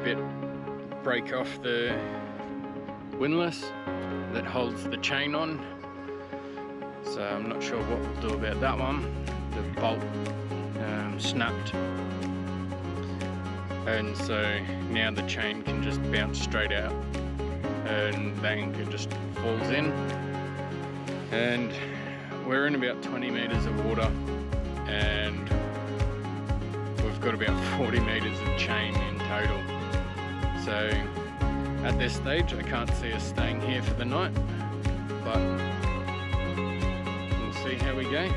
bit break off the windlass that holds the chain on, so I'm not sure what we'll do about that one. The bolt snapped, and so now the chain can just bounce straight out and the anchor just falls in. And we're in about 20 meters of water, and we've got about 40 meters of chain in total. So at this stage I can't see us staying here for the night, but we'll see how we go.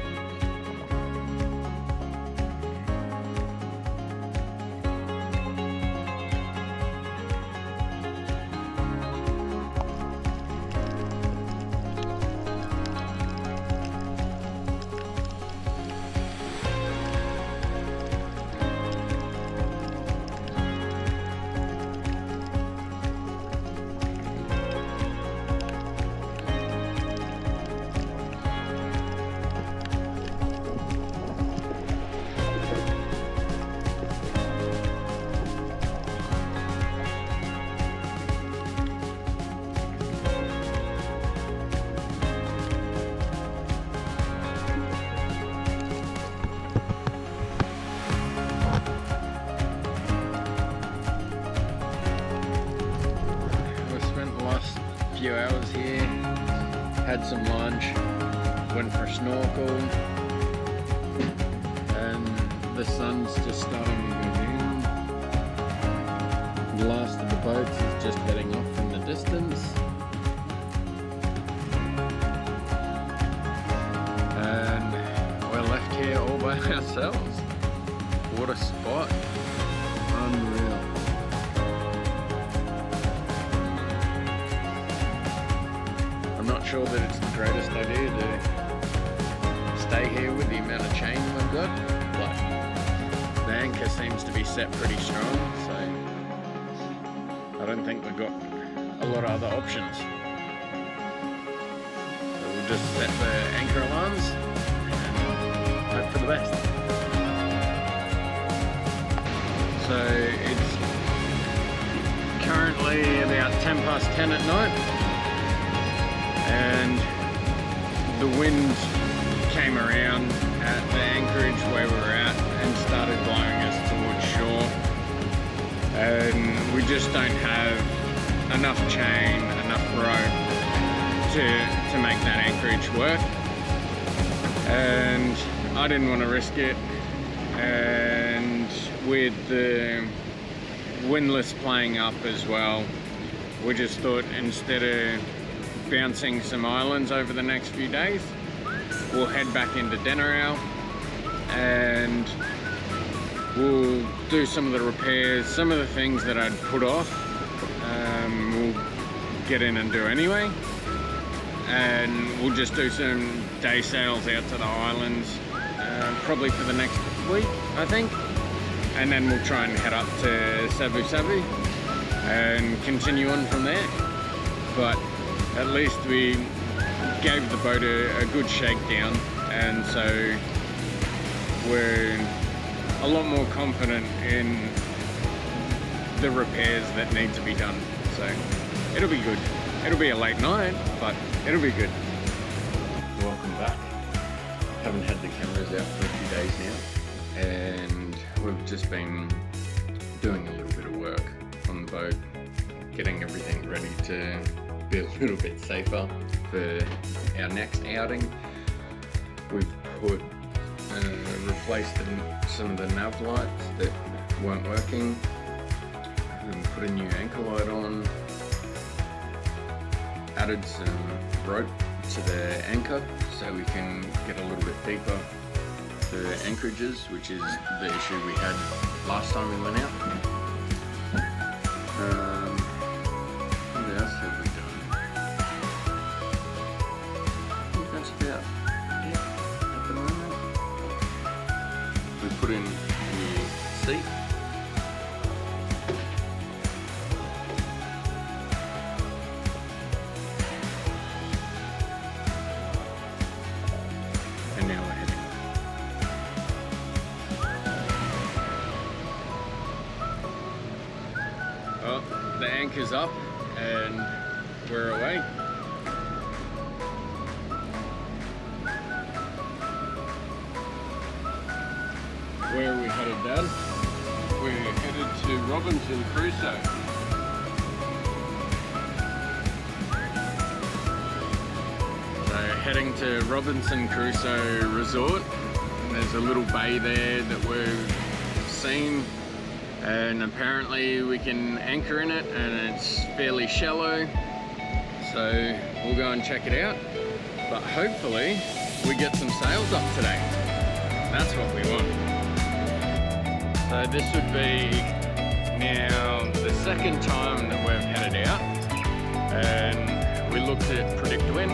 Few hours here, had some lunch, went for a snorkel, and the sun's just starting to go down. The last of the boats is just heading off in the distance, and we're left here all by ourselves. What a spot, unreal. I'm not sure that it's the greatest idea to stay here with the amount of chain we've got, but the anchor seems to be set pretty strong, so I don't think we've got a lot of other options. So we'll just set the anchor alarms and hope for the best. So it's currently about 10 past 10 at night, and the wind came around at the anchorage where we were at and started blowing us towards shore, and we just don't have enough chain, enough rope to make that anchorage work, and I didn't want to risk it. And with the windlass playing up as well, we just thought instead of bouncing some islands over the next few days, we'll head back into denarau and we'll do some of the repairs. Some of the things that I'd put off, we'll get in and do anyway, and we'll just do some day sails out to the islands, probably for the next week I think, and then we'll try and head up to Sabu Sabu and continue on from there. But at least we gave the boat a good shakedown, and so we're a lot more confident in the repairs that need to be done. So it'll be good. It'll be a late night, but it'll be good. Welcome back. Haven't had the cameras out for a few days now, and we've just been doing a little bit of work on the boat, getting everything ready to be a little bit safer for our next outing. We've replaced some of the nav lights that weren't working, and put a new anchor light on, added some rope to the anchor so we can get a little bit deeper for anchorages, which is the issue we had last time we went out. What else have we done? I think that's about it at the moment. We put in the seat. And now we're heading the anchor's up and we're away. Where are we headed, Dad? We're headed to Robinson Crusoe. So heading to Robinson Crusoe Resort. There's a little bay there that we've seen, and apparently we can anchor in it, and it's fairly shallow. So we'll go and check it out. But hopefully we get some sails up today. That's what we want. So this would be now the second time that we've headed out, and we looked at Predict Wind,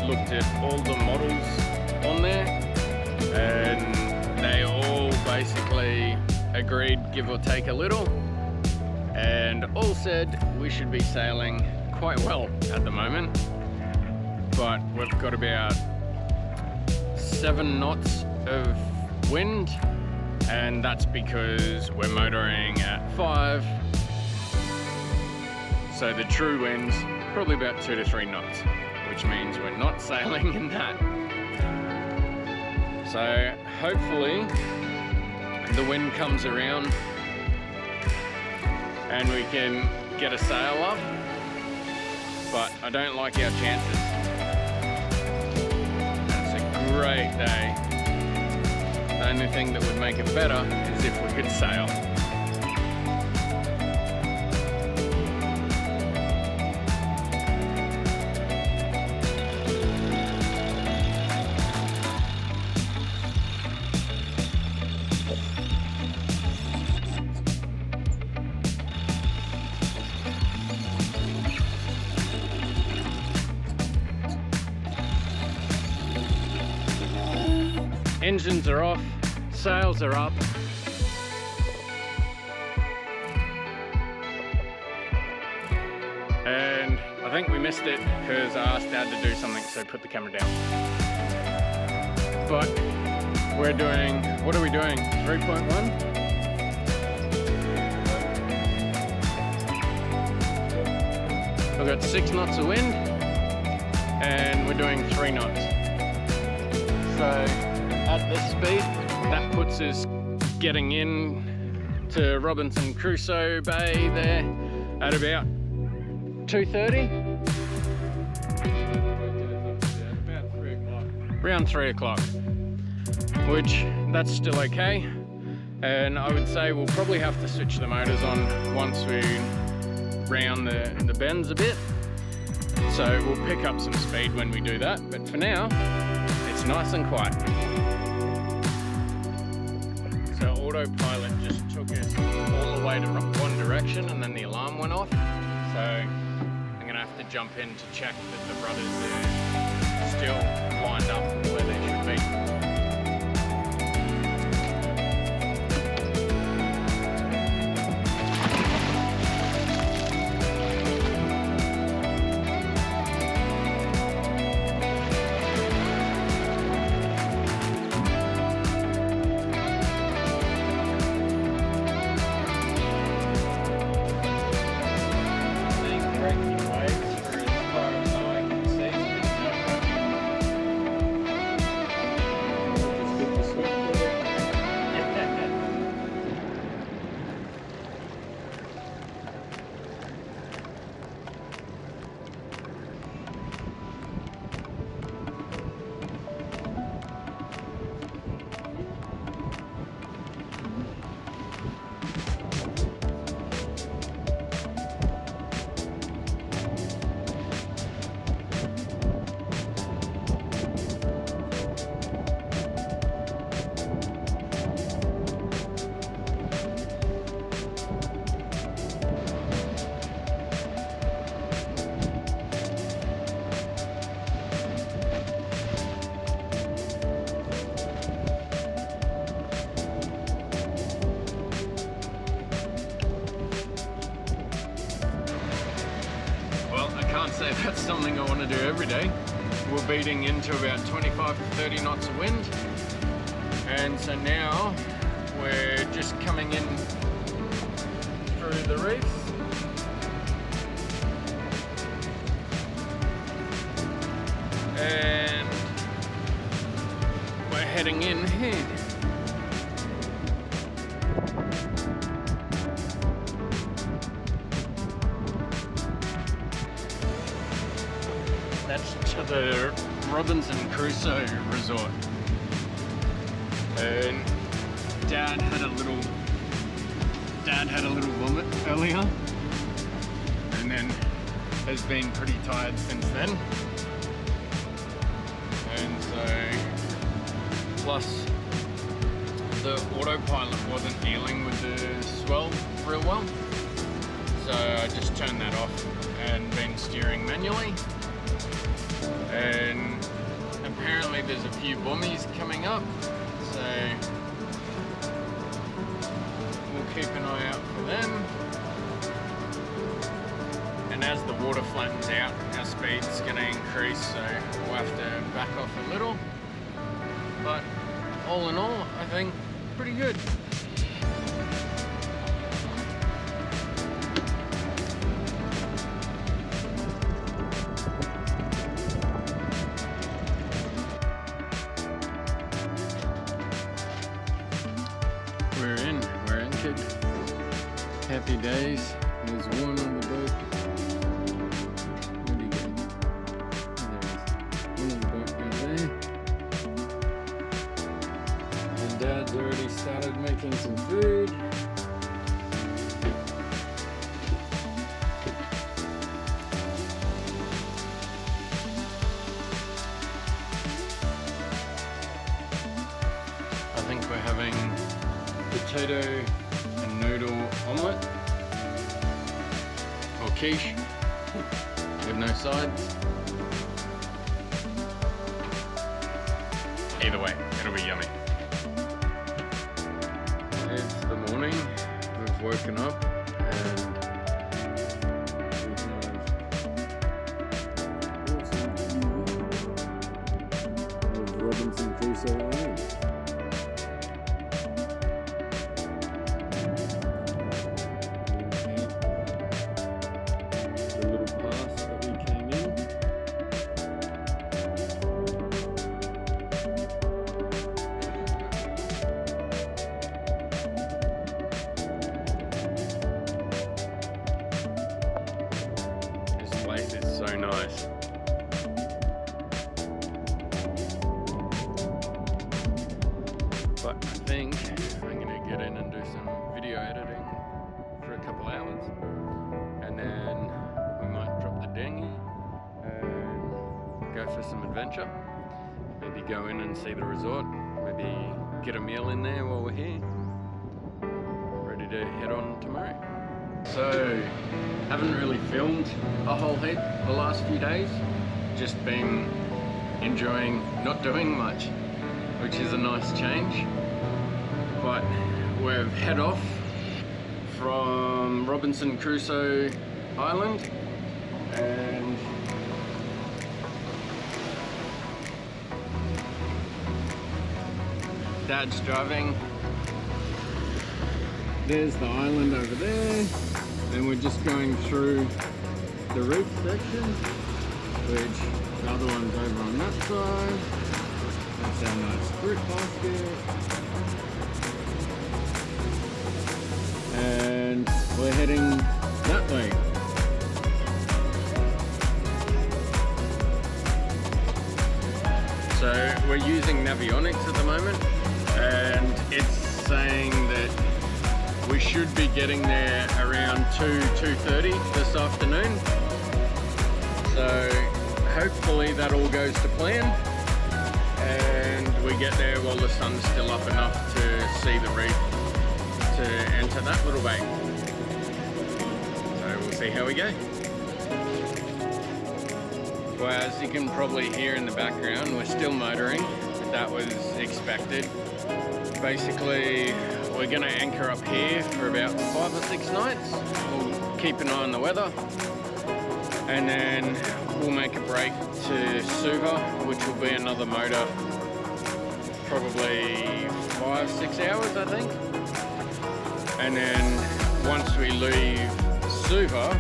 looked at all the models on there, and they all basically agreed, give or take a little, and all said we should be sailing quite well at the moment. But we've got about 7 knots of wind, and that's because we're motoring at 5, so the true wind's probably about 2 to 3 knots, which means we're not sailing in that. So hopefully the wind comes around and we can get a sail up, but I don't like our chances. It's a great day. The only thing that would make it better is if we could sail. Engines are off, sails are up. And I think we missed it because I asked Dad to do something, so put the camera down. But we're doing, what are we doing? 3.1? We've got 6 knots of wind and we're doing 3 knots. So at this speed, that puts us getting in to Robinson Crusoe Bay there at about 2:30? About 3 o'clock. Around 3 o'clock, which that's still okay. And I would say we'll probably have to switch the motors on once we round the bends a bit. So we'll pick up some speed when we do that. But for now, it's nice and quiet. So autopilot just took us all the way to one direction and then the alarm went off. So I'm gonna have to jump in to check that the rudders are still lined up where they should be. That's something I want to do every day. We're beating into about 25 to 30 knots of wind, and so now we're just coming in through the reef heading in here. That's to the Robinson Crusoe resort. And Dad had a little vomit earlier, and then has been pretty tired since then. And so, plus the autopilot wasn't dealing with the swell real well, so I just turned that off and been steering manually. And apparently there's a few bombies coming up, so we'll keep an eye out for them. And as the water flattens out, our speed's going to increase, so we'll have to back off a little. But all in all, I think pretty good. We're anchored. Happy days. There's one on the boat. Where do you go? Oh, there is. One on the boat right there. And Dad's already started making some food. I think we're having potato and noodle omelette, or quiche with no sides. Either way, it'll be yummy. It's the morning, we've woken up and we have Robinson Crusoe Island. It's so nice. But I think I'm gonna get in and do some video editing for a couple hours, and then we might drop the dinghy and go for some adventure. Maybe go in and see the resort, maybe get a meal in there while we're here. Ready to head on tomorrow. So, haven't really filmed a whole heap the last few days. Just been enjoying not doing much, which is a nice change. But we've head off from Robinson Crusoe Island, and Dad's driving. There's the island over there, and we're just going through the reef section, which the other one's over on that side. That's our nice fruit basket. And we're heading that way. So we're using Navionics at the moment, and it's saying that we should be getting there around 2:30 this afternoon. So hopefully that all goes to plan and we get there while the sun's still up enough to see the reef to enter that little bay. So we'll see how we go. Well, as you can probably hear in the background, we're still motoring, but that was expected. Basically, we're going to anchor up here for about 5 or 6 nights. We'll keep an eye on the weather, and then we'll make a break to Suva, which will be another motor, probably 5-6 hours, I think. And then once we leave Suva,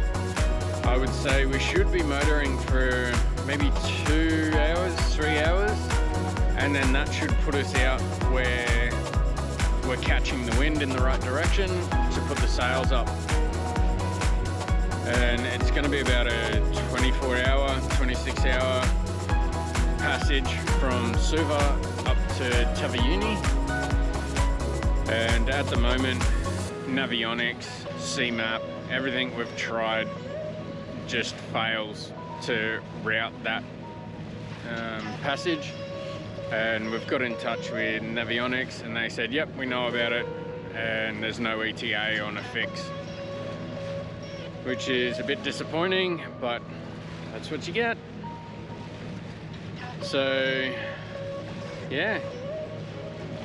I would say we should be motoring for maybe 2 hours, 3 hours, and then that should put us out where we're catching the wind in the right direction to put the sails up. And it's going to be about a 24-hour, 26-hour passage from Suva up to Taveuni. And at the moment, navionics, CMAP, everything we've tried just fails to route that passage. And we've got in touch with navionics and they said, yep, we know about it, and there's no ETA on a fix, which is a bit disappointing, but that's what you get. So yeah,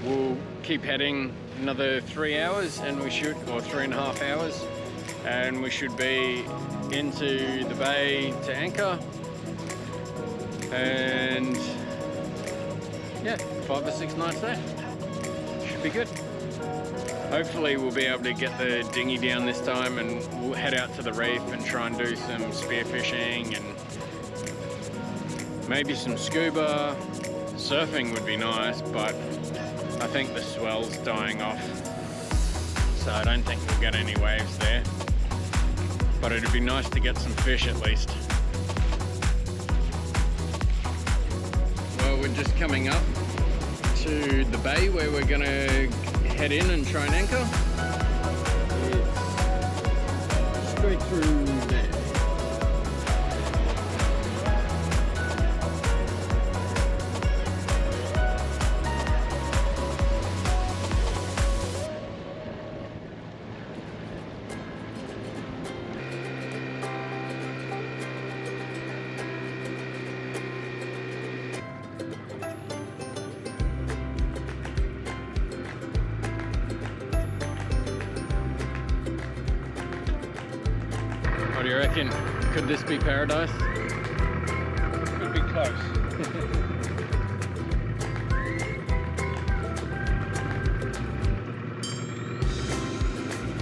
we'll keep heading another 3 hours and we should, or 3.5 hours, and we should be into the bay to anchor. And yeah, 5 or 6 nights there. Should be good. Hopefully we'll be able to get the dinghy down this time and we'll head out to the reef and try and do some spearfishing and maybe some scuba. Surfing would be nice, but I think the swell's dying off, so I don't think we'll get any waves there. But it'd be nice to get some fish at least. Well, we're just coming up to the bay where we're gonna head in and try and anchor. It's straight through there. What do you reckon? Could this be paradise? Could be close.